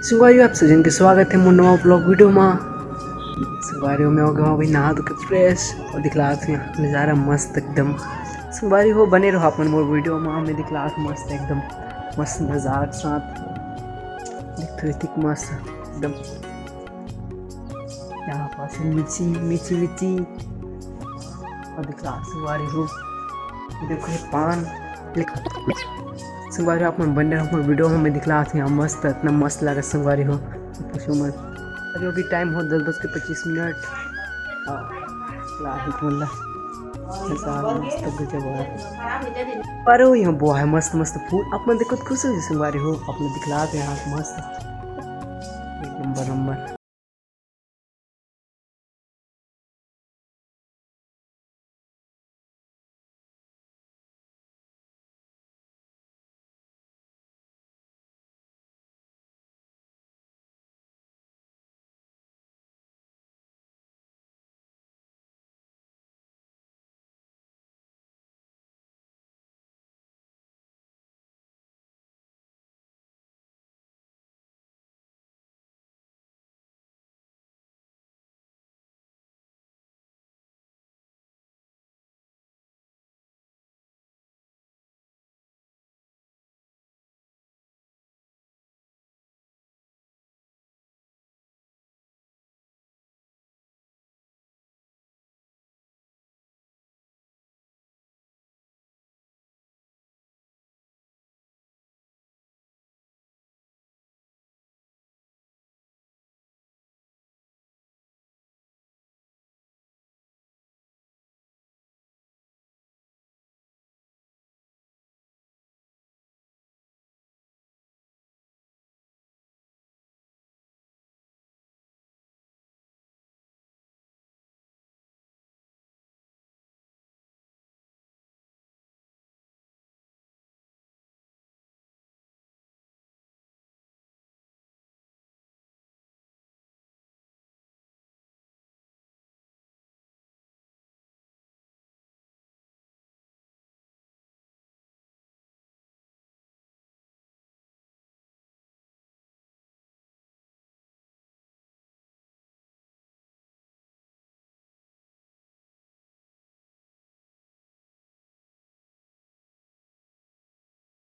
संगवारी आप सजन के स्वागत है मुन्ना ब्लॉग वीडियो में। संगवारी में हो गया भाई नहा धो के फ्रेश और दिखला नज़ारा मस्त एकदम। संगवारी हो बने रहो अपन मोर वीडियो में हमें दिखला मस्त एकदम मस्त नज़ारा के साथ देखते मस्त एकदम। यहाँ पास मिची मिची मिची और दिखला संगवारी हो देखो ये पान संगवारी आप मन बन रहे वीडियो में दिखला यहाँ मस्त इतना मस्त लगा संगवारी हो पूछो मत। अरे अभी टाइम हो 10:25 पर वो यहाँ बुआ है मस्त मस्त फूल आप मन देखो खुश हो संगवारी हो अपने दिखला यहाँ मस्त एक नंबर।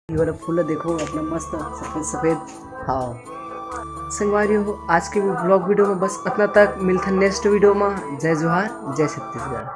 ये वाला फूल देखो अपना मस्त सफेद सफेद। हाँ संगवारी हो आज के ब्लॉग वीडियो में बस इतना तक मिलता नेक्स्ट वीडियो में। जय जोहार जय छत्तीसगढ़।